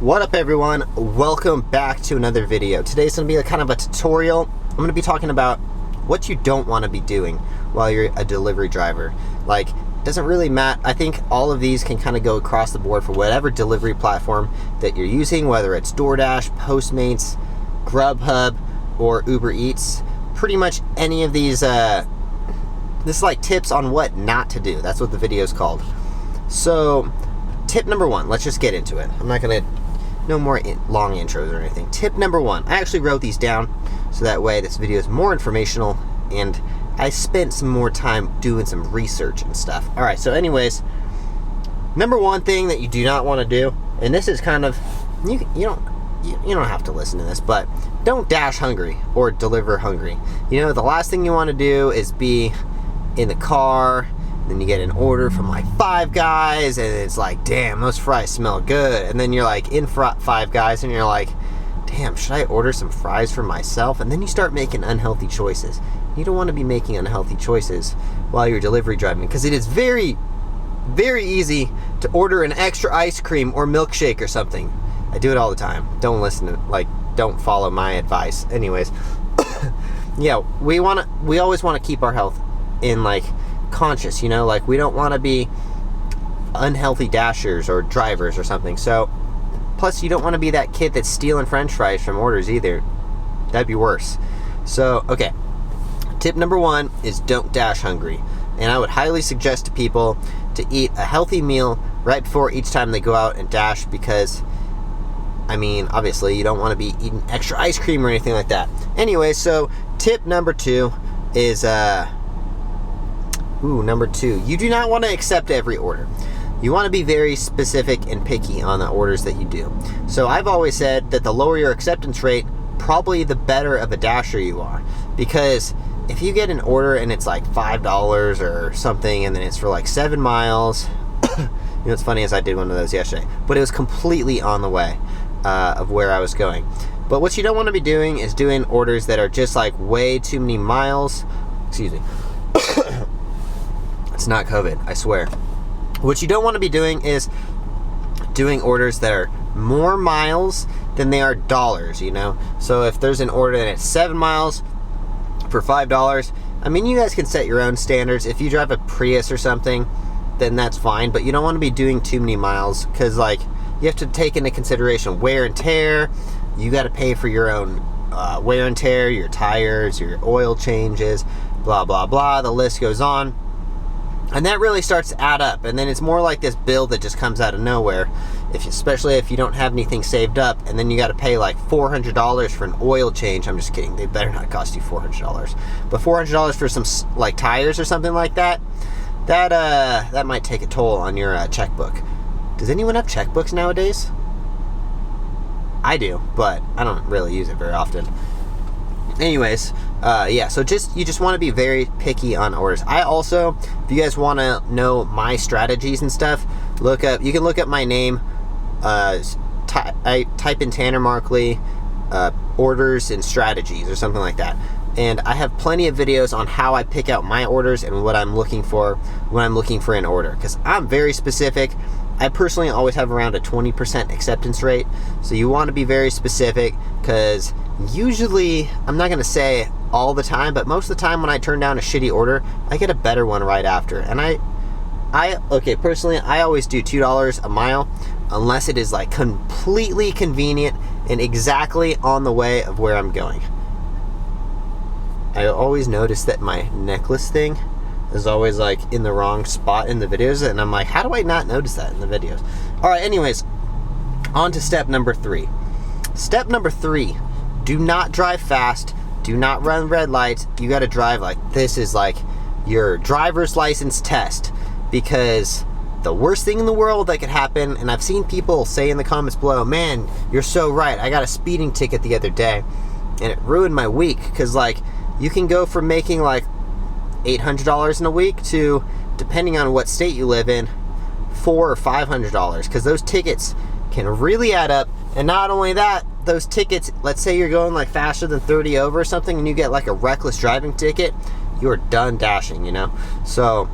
What up everyone, welcome back to another video. Today's going to be a kind of a tutorial. I'm going to be talking about what you don't want to be doing while you're a delivery driver. Like, it doesn't really matter. I think all of these can kind of go across the board for whatever delivery platform that you're using, whether it's DoorDash, Postmates, Grubhub, or Uber Eats. Pretty much any of these, this is like tips on what not to do. That's what the video is called. So, tip number one, let's just get into it. I'm not going to no more long intros or anything. Tip number one, I actually wrote these down so that way this video is more informational and I spent some more time doing some research and stuff. Alright, so anyways, number one thing that you do not want to do, and this is kind of, you don't have to listen to this, but don't dash hungry or deliver hungry. You know, the last thing you want to do is be in the car, then you get an order from like Five Guys and it's like, damn, those fries smell good. And then you're like in Five Guys and you're like, damn, should I order some fries for myself? And then you start making unhealthy choices. You don't want to be making unhealthy choices while you're delivery driving, because it is very, very easy to order an extra ice cream or milkshake or something. I do it all the time. Don't listen to, like, don't follow my advice. Anyways, yeah, we always want to keep our health in like conscious, you know, like we don't want to be unhealthy dashers or drivers or something. So plus you don't want to be that kid that's stealing french fries from orders either. That'd be worse. So okay, tip number one is don't dash hungry, and I would highly suggest to people to eat a healthy meal right before each time they go out and dash, because I mean, obviously you don't want to be eating extra ice cream or anything like that. Anyway, so tip number two is number two, you do not want to accept every order. You want to be very specific and picky on the orders that you do. So I've always said that the lower your acceptance rate, probably the better of a dasher you are. Because if you get an order and it's like $5 or something, and then it's for like 7 miles, you know what's funny is I did one of those yesterday, but it was completely on the way of where I was going. But what you don't want to be doing is doing orders that are just like way too many miles. Excuse me. It's not COVID, I swear. What you don't want to be doing is doing orders that are more miles than they are dollars, you know? So if there's an order and it's 7 miles for $5, I mean, you guys can set your own standards. If you drive a Prius or something, then that's fine, but you don't want to be doing too many miles, because like you have to take into consideration wear and tear. You got to pay for your own wear and tear, your tires, your oil changes, blah, blah, blah. The list goes on. And that really starts to add up, and then it's more like this bill that just comes out of nowhere, especially if you don't have anything saved up, and then you got to pay like $400 for an oil change. I'm just kidding, they better not cost you $400, but $400 for some like tires or something like that, that might take a toll on your checkbook. Does anyone have checkbooks nowadays? I do, but I don't really use it very often. Anyways, yeah, so you just want to be very picky on orders. I also, if you guys want to know my strategies and stuff, you can look up my name, I type in Tanner Markley, orders and strategies or something like that. And I have plenty of videos on how I pick out my orders and what I'm looking for when I'm looking for an order, because I'm very specific. I personally always have around a 20% acceptance rate, so you want to be very specific, because usually, I'm not going to say all the time, but most of the time when I turn down a shitty order, I get a better one right after. And okay, personally, I always do $2 a mile, unless it is like completely convenient and exactly on the way of where I'm going. I always notice that my necklace thing is always like in the wrong spot in the videos, and I'm like, how do I not notice that in the videos? Alright, anyways, on to step number three. Step number three, do not drive fast, do not run red lights. You gotta drive like this is like your driver's license test, because the worst thing in the world that could happen, and I've seen people say in the comments below, man, you're so right, I got a speeding ticket the other day and it ruined my week, because like you can go from making like $800 in a week to, depending on what state you live in, $400 or $500, because those tickets can really add up. And not only that, those tickets, let's say you're going like faster than 30 over or something, and you get like a reckless driving ticket, you're done dashing, you know? So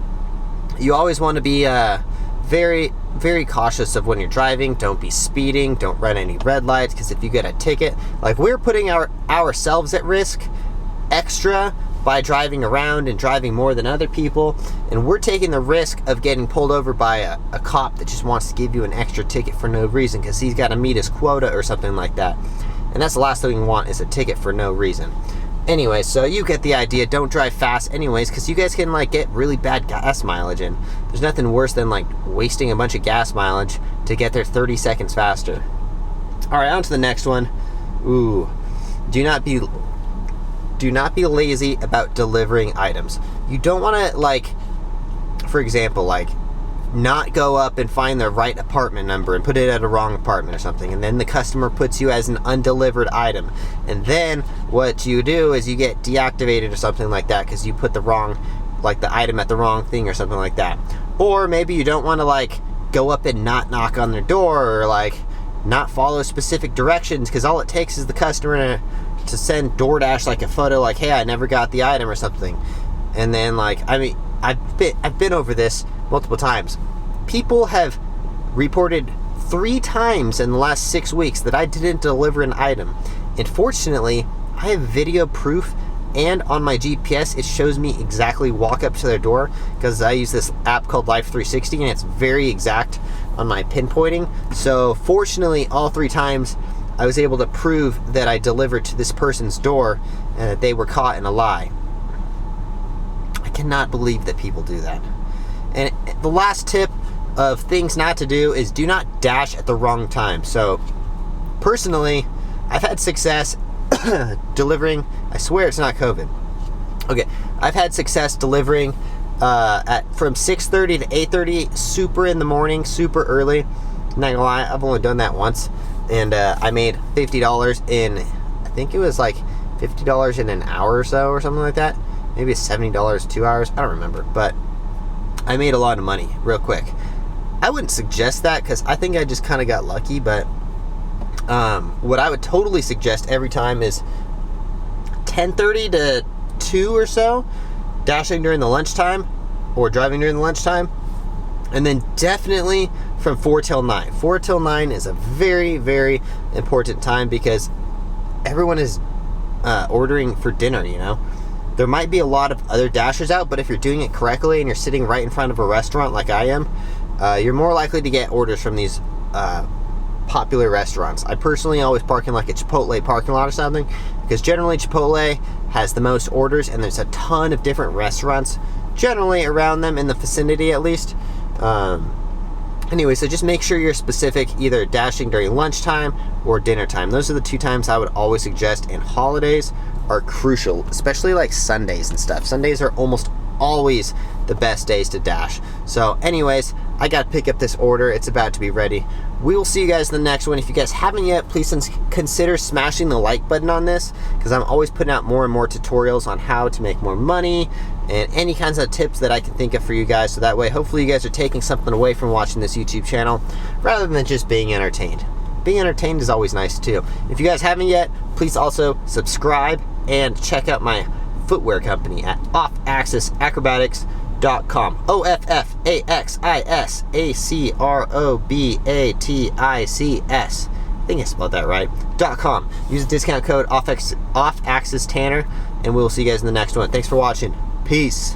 you always want to be very very cautious of when you're driving. Don't be speeding. Don't run any red lights, because if you get a ticket, like, we're putting ourselves at risk extra by driving around and driving more than other people, and we're taking the risk of getting pulled over by a cop that just wants to give you an extra ticket for no reason because he's got to meet his quota or something like that. And that's the last thing we want, is a ticket for no reason. Anyway, so you get the idea. Don't drive fast anyways, because you guys can, like, get really bad gas mileage, and there's nothing worse than, like, wasting a bunch of gas mileage to get there 30 seconds faster. All right, on to the next one. Ooh, do not be lazy about delivering items. You don't want to, like, for example, like, not go up and find the right apartment number and put it at a wrong apartment or something, and then the customer puts you as an undelivered item, and then what you do is you get deactivated or something like that because you put the wrong, like, the item at the wrong thing or something like that. Or maybe you don't want to, like, go up and not knock on their door, or, like, not follow specific directions, because all it takes is the customer to send DoorDash, like, a photo like, hey, I never got the item or something. And then, like, I mean, I've been over this multiple times. People have reported 3 times in the last 6 weeks that I didn't deliver an item. And fortunately, I have video proof, and on my GPS it shows me exactly walk up to their door, because I use this app called Life 360 and it's very exact on my pinpointing. So fortunately, all 3 times I was able to prove that I delivered to this person's door and that they were caught in a lie. I cannot believe that people do that. And the last tip of things not to do is do not dash at the wrong time. So personally, I've had success delivering, I swear it's not COVID. Okay, I've had success delivering from 6:30 to 8:30, super in the morning, super early. Not gonna lie, I've only done that once, and I made $50 in, I think it was like $50 in an hour or so, or something like that. Maybe it's $70 2 hours, I don't remember, but I made a lot of money real quick. I wouldn't suggest that because I think I just kind of got lucky, but what I would totally suggest every time is 10:30 to 2 or so, dashing during the lunchtime or driving during the lunchtime, and then definitely from 4 till 9. 4 till 9 is a very, very important time because everyone is ordering for dinner, you know. There might be a lot of other dashers out, but if you're doing it correctly and you're sitting right in front of a restaurant like I am, you're more likely to get orders from these popular restaurants. I personally always park in like a Chipotle parking lot or something, because generally Chipotle has the most orders, and there's a ton of different restaurants generally around them, in the vicinity at least. Anyway, so just make sure you're specific, either dashing during lunchtime or dinner time. Those are the 2 times I would always suggest, and holidays are crucial, especially like Sundays and stuff. Sundays are almost always the best days to dash. So anyways, I got to pick up this order. It's about to be ready. We will see you guys in the next one. If you guys haven't yet, please consider smashing the like button on this, because I'm always putting out more and more tutorials on how to make more money and any kinds of tips that I can think of for you guys. So that way, hopefully you guys are taking something away from watching this YouTube channel rather than just being entertained. Being entertained is always nice too. If you guys haven't yet, please also subscribe and check out my footwear company at offaxisacrobatics.com. OFFAXISACROBATICS. I think I spelled that right. .com. Use the discount code OFFAXISTanner, and we'll see you guys in the next one. Thanks for watching. Peace.